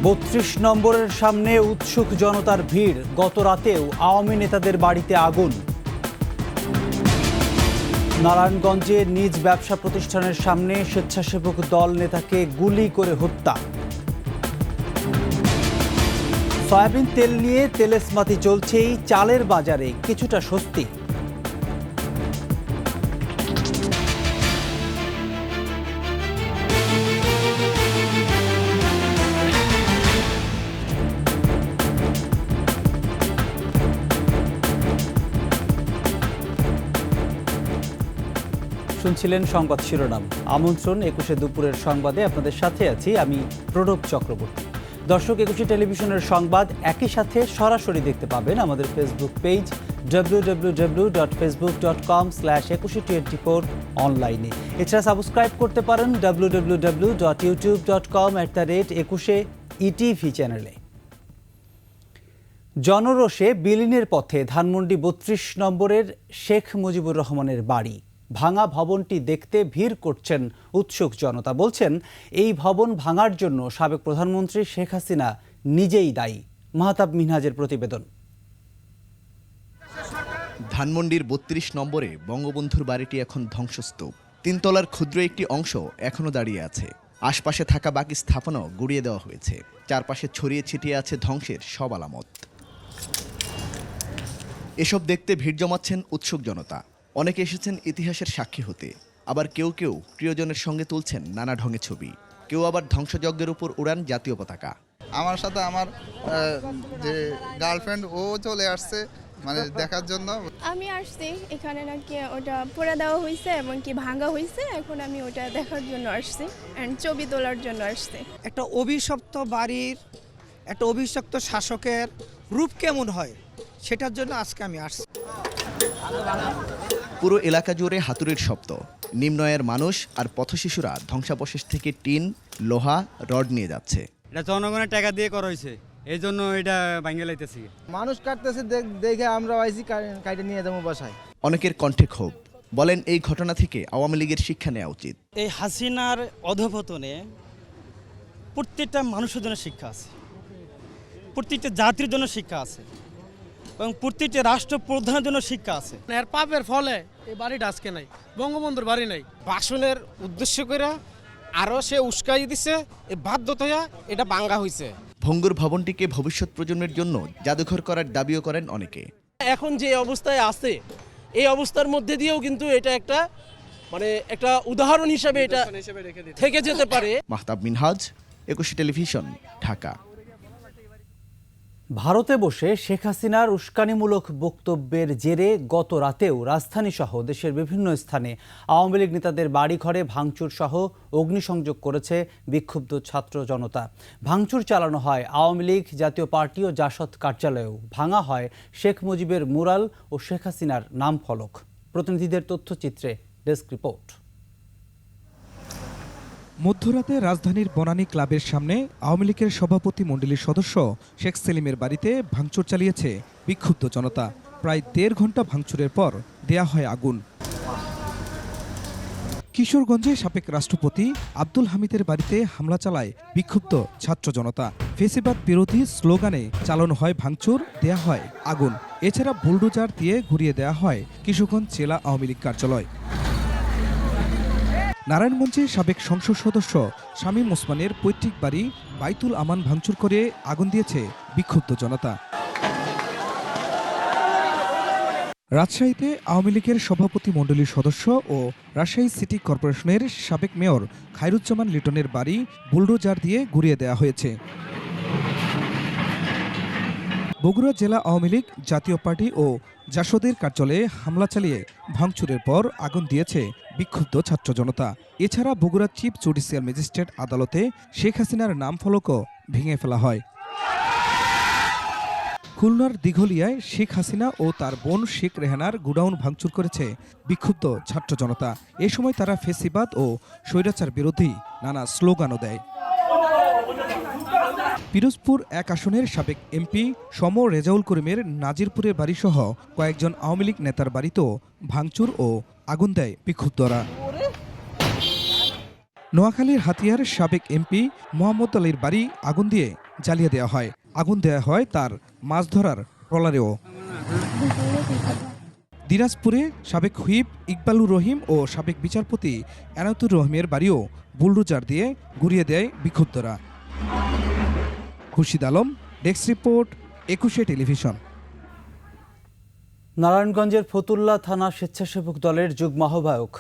৩২ নম্বরের সামনে উৎসুক জনতার ভিড়। গত রাতেও আওয়ামী নেতাদের বাড়িতে আগুন। নারায়ণগঞ্জে নিজ ব্যবসা প্রতিষ্ঠানের সামনে স্বেচ্ছাসেবক দল নেতাকে গুলি করে হত্যা। সয়াবিন তেল নিয়ে তেলেসমাতি চলছেই, চালের বাজারে কিছুটা স্বস্তি। শুনছিলেন সংবাদ শিরোনাম। আমন্ত্রণ ২১শে দুপুরের সংবাদে আপনাদের সাথে আছি আমি প্রণব চক্রবর্তী। দর্শক, ২১শে টেলিভিশনের সংবাদ একই সাথে সরাসরি দেখতে পাবেন আমাদের ফেসবুক পেজ www.facebook.com/2124 অনলাইনে। এছাড়া সাবস্ক্রাইব করতে পারেন www.youtube.com/21ETV চ্যানেলে। জনরোষে বিলীনের পথে ধানমন্ডি ৩২ নম্বরের শেখ মুজিবুর রহমানের বাড়ি। ভাঙা ভবনটি দেখতে ভিড় করছেন উৎসুক জনতা। বলছেন, এই ভবন ভাঙার জন্য সাবেক প্রধানমন্ত্রী শেখ হাসিনা নিজেই দায়ী। মাহতাব মিনহাজের প্রতিবেদন। ধানমন্ডির ৩২ নম্বরে বঙ্গবন্ধুর বাড়িটি এখন ধ্বংসস্তূপ। ৩ তলার ক্ষুদ্র একটি অংশ এখনও দাঁড়িয়ে আছে। আশপাশে থাকা বাকি স্থাপনাও গুড়িয়ে দেওয়া হয়েছে। চারপাশে ছড়িয়ে ছিটিয়ে আছে ধ্বংসের সব আলামত। এসব দেখতে ভিড় জমাচ্ছেন উৎসুক জনতা। অনেকে এসেছেন ইতিহাসের সাক্ষী হতে, আবার কেউ কেউ প্রিয়জনের সঙ্গে তুলছেন নানা ঢঙে ছবি। কেউ আবার ধ্বংসযজ্ঞের উপর উড়ান জাতীয় পতাকা। আমার সাথে আমার যে গার্লফ্রেন্ড ও চলে আসছে মানে দেখার জন্য। আমি আসছি এখানে, নাকি ওটা পোড়া দেওয়া হয়েছে এবং কি ভাঙা হয়েছে। এখন আমি ওটা দেখার জন্য আসছি অ্যান্ড ছবি তোলার জন্য আসছি। একটা অভিশপ্ত বাড়ির, একটা অভিশপ্ত শাসকের রূপ কেমন হয় সেটার জন্য আজকে আমি আসছি। পুরো এলাকা জুড়ে হাতুড়ির শব্দ। নিম্নয়ের মানুষ আর পথশিশুরা ধ্বংসাবশেষ থেকে টিন, লোহা, রড নিয়ে যাচ্ছে। এটা জনগণের টাকা দিয়ে করা হয়েছে, এই জন্য এটা ভাঙে লাইতেছি। মানুষ কাটতেছে দেখে আমরা আইসি কাটে নিয়ে যাবো বাসায়। অনেকের কণ্ঠে ক্ষোভ। বলেন, এই ঘটনা থেকে আওয়ামী লীগের শিক্ষা নেওয়া উচিত। এই হাসিনার অধঃপতনে প্রত্যেকটা মানুষের জন্য শিক্ষা আছে, প্রত্যেকটা জাতির জন্য শিক্ষা আছে এবং প্রত্যেকটা রাষ্ট্রপ্রধানের জন্য শিক্ষা আছে। এর পাপের ফলে এই বাড়িটা আজকে নাই, বঙ্গবন্ধুর বাড়ি নাই। ভাষণের উদ্দেশ্য করে আরো সে উস্কাই দিছে, এই বাধ্যতা এটা ভাঙা হয়েছে। ভঙ্গুর ভবনটিকে ভবিষ্যৎ প্রজন্মের জন্য জাদুঘর করার দাবিও করেন অনেকে। এখন যে অবস্থায় আছে, এই অবস্থার মধ্যে দিয়েও কিন্তু এটা একটা উদাহরণ হিসেবে এটা থেকে যেতে পারে। মাহতাব মিনহাজ, ২১শে টেলিভিশন, ঢাকা। ভারতে বসে শেখ হাসিনার উস্কানিমূলক বক্তব্যের জেরে গত রাতেও রাজধানী সহ দেশের বিভিন্ন স্থানে আওয়ামী লীগ নেতাদের বাড়িঘরে ভাঙচুর সহ অগ্নিসংযোগ করেছে বিক্ষুব্ধ ছাত্র জনতা। ভাঙচুর চালানো হয় আওয়ামী লীগ, জাতীয় পার্টি ও জাসদ কার্যালয়েও। ভাঙা হয় শেখ মুজিবের মুরাল ও শেখ হাসিনার নাম ফলক। প্রতিনিধিদের তথ্যচিত্রে ডেস্ক রিপোর্ট। মধ্যরাতে রাজধানীর বনানী ক্লাবের সামনে আওয়ামী লীগের সভাপতি মণ্ডলীর সদস্য শেখ সেলিমের বাড়িতে ভাঙচুর চালিয়েছে বিক্ষুব্ধ জনতা। প্রায় ১.৫ ঘন্টা ভাঙচুরের পর দেয়া হয় আগুন। কিশোরগঞ্জে সাবেক রাষ্ট্রপতি আব্দুল হামিদের বাড়িতে হামলা চালায় বিক্ষুব্ধ ছাত্র জনতা। ফেসিবাদ বিরোধী স্লোগানে চালানো হয় ভাঙচুর, দেয়া হয় আগুন। এছাড়া বুলডোজার দিয়ে ঘুরিয়ে দেয়া হয় কিশোরগঞ্জ জেলা আওয়ামী লীগ কার্যালয়। নারায়ণগঞ্জে সাবেক সংসদ সদস্য শামীম ওসমানের পৈতৃক বাড়ি বাইতুল আমান ভাঙচুর করে আগুন দিয়েছে বিক্ষুব্ধ জনতা। রাজশাহীতে আওয়ামী লীগের সভাপতি মণ্ডলীর সদস্য ও রাজশাহী সিটি কর্পোরেশনের সাবেক মেয়র খায়রুজ্জামান লিটনের বাড়ি বুলডোজার দিয়ে ঘুরিয়ে দেওয়া হয়েছে। বগুড়া জেলা আওয়ামী লীগ, জাতীয় পার্টি ও জাসদের কার্যালয়ে হামলা চালিয়ে ভাঙচুরের পর আগুন দিয়েছে বিক্ষুব্ধ ছাত্র জনতা। এছাড়া বগুড়া চিফ জুডিশিয়াল ম্যাজিস্ট্রেট আদালতে শেখ হাসিনার নাম ফলকও ভেঙে ফেলা হয়। খুলনার দিঘলিয়ায় শেখ হাসিনা ও তার বোন শেখ রেহানার গোডাউন ভাঙচুর করেছে বিক্ষুব্ধ ছাত্র জনতা। এ সময় তারা ফেসিবাদ ও স্বৈরাচার বিরোধী নানা স্লোগানও দেয়। পিরোজপুর ১ আসনের সাবেক এমপি সম রেজাউল করিমের নাজিরপুরের বাড়িসহ কয়েকজন আওয়ামী লীগ নেতার বাড়িতেও ভাঙচুর ও আগুন দেয় বিক্ষুব্ধরা। নোয়াখালীর হাতিয়ার সাবেক এমপি মোহাম্মদ আলীর বাড়ি আগুন দিয়ে জ্বালিয়ে দেওয়া হয়। আগুন দেওয়া হয় তার মাছ ধরার ট্রলারেও। দিনাজপুরে সাবেক হুইপ ইকবালুর রহিম ও সাবেক বিচারপতি এনায়েতুর রহিমের বাড়িও বুলডোজার দিয়ে গুড়িয়ে দেয় বিক্ষুব্ধরা। Khurshid Alam, desk report, 21 television. নারায়ণগঞ্জের ফতুল্লা থানা স্বেচ্ছাসেবক দলের যুগ্ম আহ্বায়ক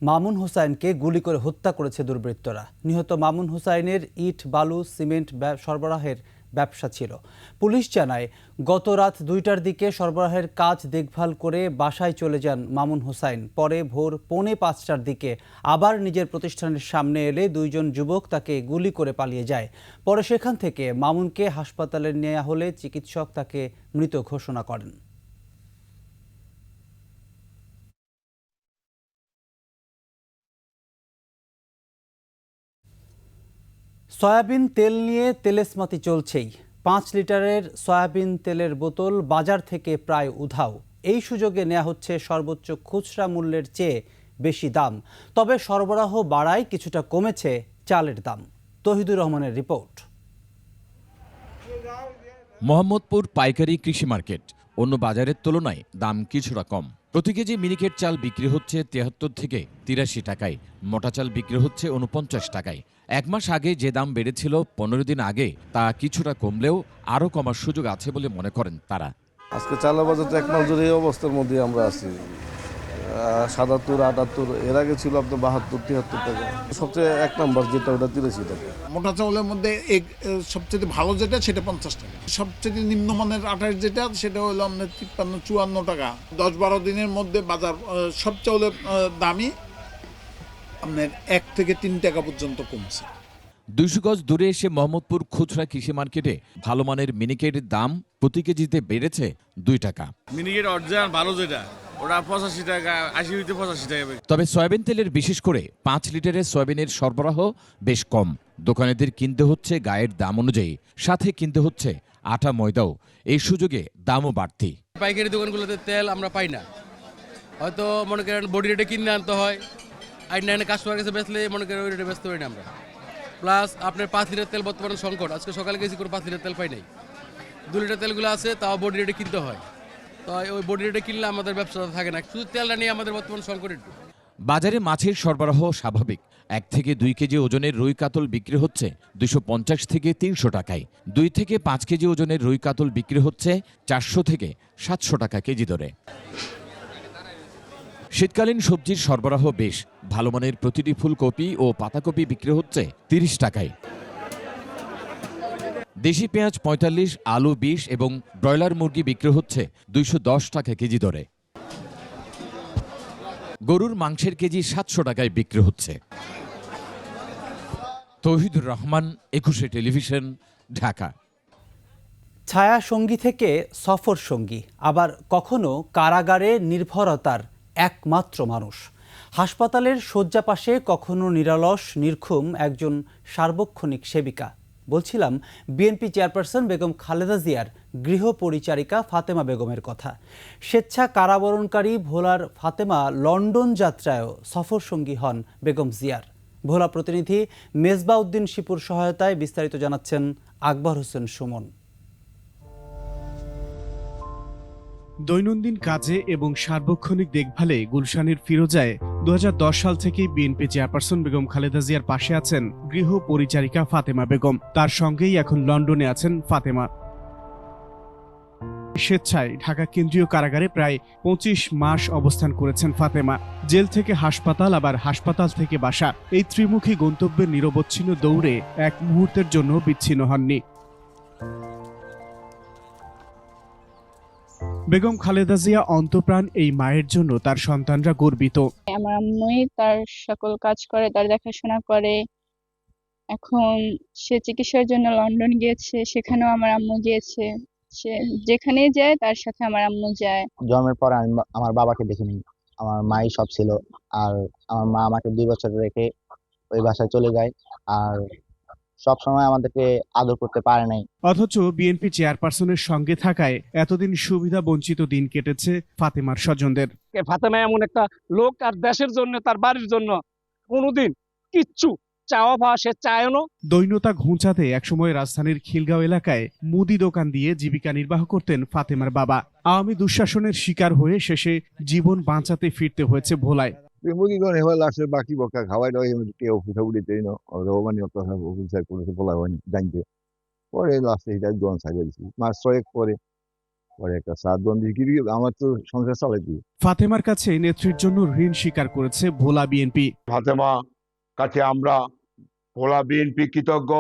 মামুন হোসাইনকে গুলি করে হত্যা করেছে দুর্বৃত্তরা। নিহত মামুন হোসাইনের ইট, বালু, সিমেন্ট সরবরাহের ব্যবসা ছিল। পুলিশ জানায়, গত রাত 2টার দিকে সরবরাহের কাজ দেখভাল করে বাসায় চলে যান মামুন হোসাইন। পরে ভোর 4:45টার দিকে আবার নিজের প্রতিষ্ঠানের সামনে এলে 2 জন যুবক তাকে গুলি করে পালিয়ে যায়। পরে সেখান থেকে মামুনকে হাসপাতালে নেওয়া হলে চিকিৎসক তাকে মৃত ঘোষণা করেন। সয়াবিন তেল নিয়ে তেলেসমাতি চলছেই। 5 লিটারের সয়াবিন তেলের বোতল বাজার থেকে প্রায় উধাও। এই সুযোগে নেওয়া হচ্ছে সর্বোচ্চ খুচরা মূল্যের চেয়ে বেশি দাম। তবে সরবরাহ বাড়ায় কিছুটা কমেছে চালের দাম। তহিদুর রহমানের রিপোর্ট। মোহাম্মদপুর পাইকারি কৃষি মার্কেট। অন্য বাজারের তুলনায় দাম কিছুটা কম। প্রতি কেজি মিনিকেট চাল বিক্রি হচ্ছে 73 থেকে 83 টাকায়, মোটা চাল বিক্রি হচ্ছে 49 টাকায়। 1 মাস আগে যে দাম বেড়েছিল 15 দিন আগে, তা কিছুটা কমলেও আরও কমার সুযোগ আছে বলে মনে করেন তারা। আজকে চালের বাজারটা 1 মাস ধরে এই অবস্থার মধ্যে আমরা আছি। 77, 78, এর আগে ছিল আপনার 72, 73 টাকা। সবচেয়ে 1 নম্বর যেটা, ওটা 83 টাকা। মোটা চাউলের মধ্যে সবচেয়ে ভালো যেটা সেটা 50 টাকা। সবচেয়ে নিম্নমানের 28 যেটা, সেটা হলো আপনার 53, 54 টাকা। 10-12 দিনের মধ্যে বাজার সব চাউলের দামই আপনার 1 থেকে 3 টাকা পর্যন্ত কমছে। 200 গজ দূরে এসে মোহাম্মদপুর খুচরা কৃষি মার্কেটে ভালো মানের মিনিকেটের দাম প্রতি কেজিতে বেড়েছে 2 টাকা। মিনিকেট অরিজিনাল ভালো যেটা, ওটা 85 টাকা, 80 থেকে 85 টাকা। তবে সয়াবিন তেলের, বিশেষ করে 5 লিটারের সয়াবিনের সরবরাহ বেশ কম। দোকানেদের কিনতে হচ্ছে গায়ের দাম অনুযায়ী, সাথে কিনতে হচ্ছে আটা, ময়দাও। এই সুযোগে দামও বাড়তি। পাইকারি দোকানগুলোতে তেল আমরা পাই না, হয়তো মনে করেন বডি রেটে কিনে আনতে হয়। আর কাস্টমার কাছে বেচলে মনে করেন ওই রেটে বেচতে পারি না আমরা। প্লাস আপনার 5 লিটার তেল বর্তমানে সংকট। আজকে সকালে গেছি করে 5 লিটার তেল পাই নাই। 2 লিটার তেলগুলো আছে, তাও বডি রেটে কিনতে হয়। তো ওই বডি রেটে কিনলে আমাদের ব্যবসা থাকে না। শুধু তেলটা নিয়ে আমাদের বর্তমান সংকট একটু। বাজারে মাছের সরবরাহ স্বাভাবিক। 1 থেকে 2 কেজি ওজনের রুই কাতল বিক্রি হচ্ছে 250 থেকে 300 টাকায়। 2 থেকে 5 কেজি ওজনের রুই কাতল বিক্রি হচ্ছে 400 থেকে 700 টাকা কেজি দরে। শীতকালীন সবজির সরবরাহ বেশ ভালো মানের। প্রতিটি ফুলকপি ও পাতাকপি বিক্রি হচ্ছে 30 টাকায়। দেশি পেঁয়াজ 45, আলু 20 এবং ব্রয়লার মুরগি বিক্রি হচ্ছে 210 টাকা কেজি দরে। গরুর মাংসের কেজি 700 টাকায় বিক্রি হচ্ছে। তৌহিদুর রহমান, 21 টেলিভিশন, ঢাকা। ছায়া সঙ্গী থেকে সফর সঙ্গী, আবার কখনো কারাগারে নির্ভরতার একমাত্র মানুষ। হাসপাতালের শয্যা পাশে কখনো নিরলস নির্ঘুম একজন সার্বক্ষণিক সেবিকা। বলছিলাম বিএনপি চেয়ারপারসন বেগম খালেদা জিয়ার গৃহ পরিচারিকা ফাতেমা বেগমের কথা। স্বেচ্ছা কারাবরণকারী ভোলার ফাতেমা লন্ডন যাত্রায়ও সফর সঙ্গী হন বেগম জিয়ার। ভোলা প্রতিনিধি মেজবা উদ্দিন শিপুর সহায়তায় বিস্তারিত জানাচ্ছেন আকবর হোসেন সুমন। দৈনন্দিন কাজে এবং সার্বক্ষণিক দেখভালে গুলশানের ফিরোজায় 2010 সাল থেকে বিএনপি চেয়ারপারসন বেগম খালেদা জিয়ার পাশে আছেন গৃহ পরিচারিকা ফাতেমা বেগম। তার সঙ্গেই এখন লন্ডনে আছেন ফাতেমা। স্বেচ্ছায় ঢাকা কেন্দ্রীয় কারাগারে প্রায় 25 মাস অবস্থান করেছেন ফাতেমা। জেল থেকে হাসপাতাল, আবার হাসপাতাল থেকে বাসা, এই ত্রিমুখী গন্তব্যের নিরবচ্ছিন্ন দৌড়ে এক মুহূর্তের জন্য বিচ্ছিন্ন হননি। বেগম খালেদা জিয়া অন্তপ্রাণ এই মায়ের জন্য তার সন্তানরা গর্বিত। আমার আম্মুই তার সকল কাজ করে, তার দেখাশোনা করে। এখন সে চিকিৎসার জন্য লন্ডন গিয়েছে, সেখানেও আমার আম্মু গিয়েছে। সে যেখানে যায় তার সাথে আমার আম্মু যায়। জন্মের পর আমি আমার বাবাকে দেখিনি, আমার মাই সব ছিল। আর আমার মা আমাকে 2 বছর রেখে ওই বাসায় চলে যায়, আর সব সময় আমাদেরকে আদর করতে পারে নাই। অথচ বিএনপি চেয়ারপারসনের সঙ্গে থাকায় এতদিন সুবিধা বঞ্চিত দিন কেটেছে ফাতেমার স্বজনদের। ফাতেমা এমন একটা লোক, তার দেশের জন্য, তার বাড়ির জন্য কোনোদিন কিচ্ছু চাওয়া পাওয়া সে চায় না। দৈন্যতা ঘুঁচাতে একসময় রাজধানীর খিলগাঁও এলাকায় মুদি দোকান দিয়ে জীবিকা নির্বাহ করতেন ফাতেমার বাবা। আওয়ামী দুঃশাসনের শিকার হয়ে শেষে জীবন বাঁচাতে ফিরতে হয়েছে ভোলায়। মুরগি করে হয়ে লাস্টের বাকি বকা খাওয়াই নয় কেউ পিঠা উঠে না রহমানি অফিসার করেছে বলা হয়নি জানতে পরে লাস্টে এটা জন সাইড দিয়েছি মাস 6 পরে একটা 7 জন বিক্রি আমার তো সংসার চালাইছি। ফাতেমার কাছে নেত্রীর জন্য ঋণ স্বীকার করেছে ভোলা বিএনপি। ফাতেমা কাছে আমরা ভোলা বিএনপি কৃতজ্ঞ,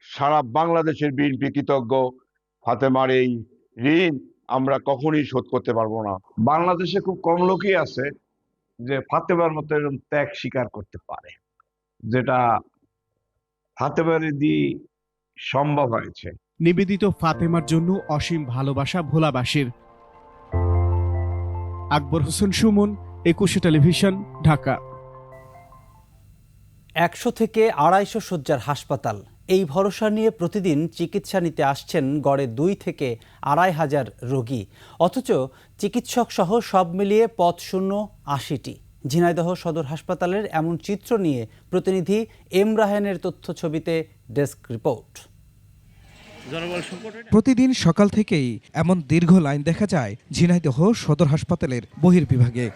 সারা বাংলাদেশের বিএনপি কৃতজ্ঞ। ফাতেমার এই ঋণ আমরা কখনোই শোধ করতে পারবো না। বাংলাদেশে খুব কম লোকই আছে যে ফাতেমার মতো এরকম ত্যাগ স্বীকার করতে পারে, যেটা ফাতেমার দিয়ে সম্ভব হয়েছে। নিবেদিত ফাতেমার জন্য অসীম ভালোবাসা ভোলাবাসীর। আকবর হোসেন সুমন, 21 টেলিভিশন, ঢাকা। 100 থেকে 250 শয্যার হাসপাতাল, এই ভরসা নিয়ে প্রতিদিন চিকিৎসা নিতে আসছেন গড়ে 2 থেকে 2.5 হাজার রোগী, অথচ চিকিৎসক সহ সব মিলিয়ে পদ শূন্য 80টি। ঝিনাইদহ সদর হাসপাতালের এমন চিত্র নিয়ে প্রতিনিধি এম রাহানের তথ্য ছবিতে ডেস্ক রিপোর্ট। প্রতিদিন সকাল থেকেই এমন দীর্ঘ লাইন দেখা যায় ঝিনাইদহ সদর হাসপাতালের বহির্বিভাগে।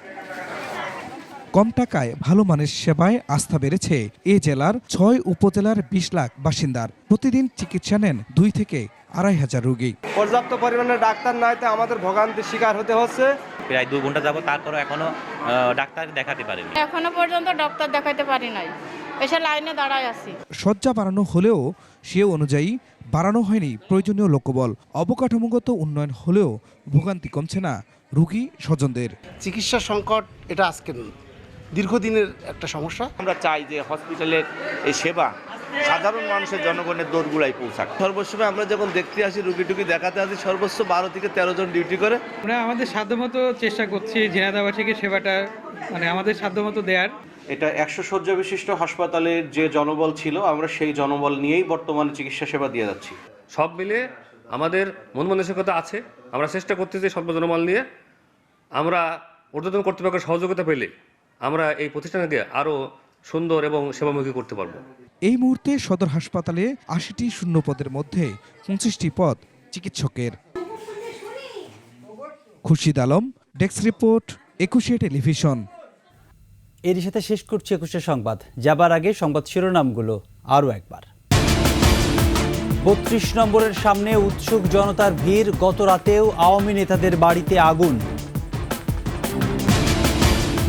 কম টাকায় ভালো মানের সেবায় আস্থা বেড়েছে এ জেলার 6 উপজেলার 20 লাখ বাসিন্দার। প্রতিদিন চিকিৎসা নেন 2 থেকে 2.5 হাজার রোগী। পর্যাপ্ত পরিমাণে ডাক্তার নয়তে আমাদের ভোগান্তির শিকার হতে হচ্ছে। প্রায় 2 ঘন্টা যাব, তারপরও এখনো ডাক্তার দেখাতে পারিনি। এখনো পর্যন্ত ডক্টর দেখাতে পারি নাই, এসে লাইনে দাঁড়ায় আছি। শয্যা বাড়ানো হলেও সে অনুযায়ী বাড়ানো হয়নি প্রয়োজনীয় লোকবল। অবকাঠামোগত উন্নয়ন হলেও ভোগান্তি কমছে না রোগী স্বজনদের। চিকিৎসা সংকট এটা আজকে দীর্ঘদিনের একটা সমস্যা। আমরা চাই যে হসপিটালের এই সেবা সাধারণ মানুষের জনগণের দোরগোড়ায় পৌঁছাক। সর্বসময় আমরা যখন দেখতে আসি রুগী দেখাতে আসি সর্বোচ্চ 12 থেকে 13 জন ডিউটি করে। আমরা আমাদের সাধ্যমতো চেষ্টা করছি ঝিনাইদহবাসীকে সেবাটা আমাদের সাধ্যমতো দেওয়ার। এটা 100 শয্যা বিশিষ্ট হাসপাতালের যে জনবল ছিল, আমরা সেই জনবল নিয়েই বর্তমানে চিকিৎসা সেবা দিয়ে যাচ্ছি। সব মিলে আমাদের মন মানসিকতা আছে, আমরা চেষ্টা করতেছি সব জনবল নিয়ে। আমরা ঊর্ধ্বতন কর্তৃপক্ষের সহযোগিতা পেলে আমরা এই প্রতিষ্ঠানকে আরও সুন্দর এবং সেবামুখী করতে পারবো। এই মুহূর্তে সদর হাসপাতালে 80টি শূন্য পদের মধ্যে 25টি পদ চিকিৎসকের। Khurshid Alam, desk report, 21 television. এর সাথে শেষ করছি 21 সংবাদ। যাবার আগে সংবাদ শিরোনামগুলো আরও একবার। 32 নম্বরের সামনে উৎসুক জনতার ভিড়, গত রাতেও আওয়ামী নেতাদের বাড়িতে আগুন।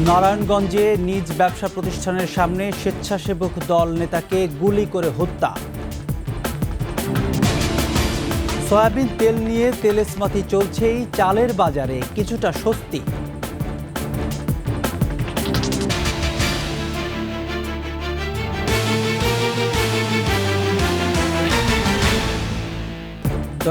নারায়ণগঞ্জে নিজ ব্যবসা প্রতিষ্ঠানের সামনে স্বেচ্ছাসেবক দল নেতাকে গুলি করে হত্যা। সয়াবিন তেল নিয়ে তেলেসমাতি চলছেই, চালের বাজারে কিছুটা স্বস্তি।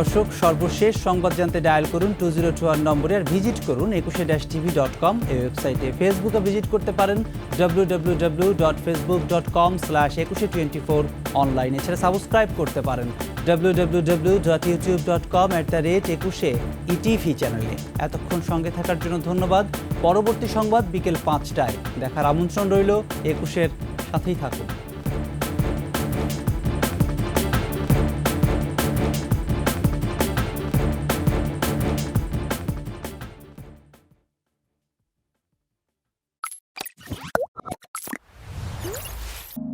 দর্শক, সর্বশেষ সংবাদ জানতে ডায়াল করুন 2021 নম্বরে, আর ভিজিট করুন 21-tv.com এই ওয়েবসাইটে। ফেসবুকে ভিজিট করতে পারেন www.facebook.com/2124 অনলাইন। এছাড়া সাবস্ক্রাইব করতে পারেন www.youtube.com/21etv চ্যানেলে। এতক্ষণ সঙ্গে থাকার জন্য ধন্যবাদ। পরবর্তী সংবাদ বিকেল 5টায় দেখার আমন্ত্রণ রইল। 21-এর সাথেই থাকুন।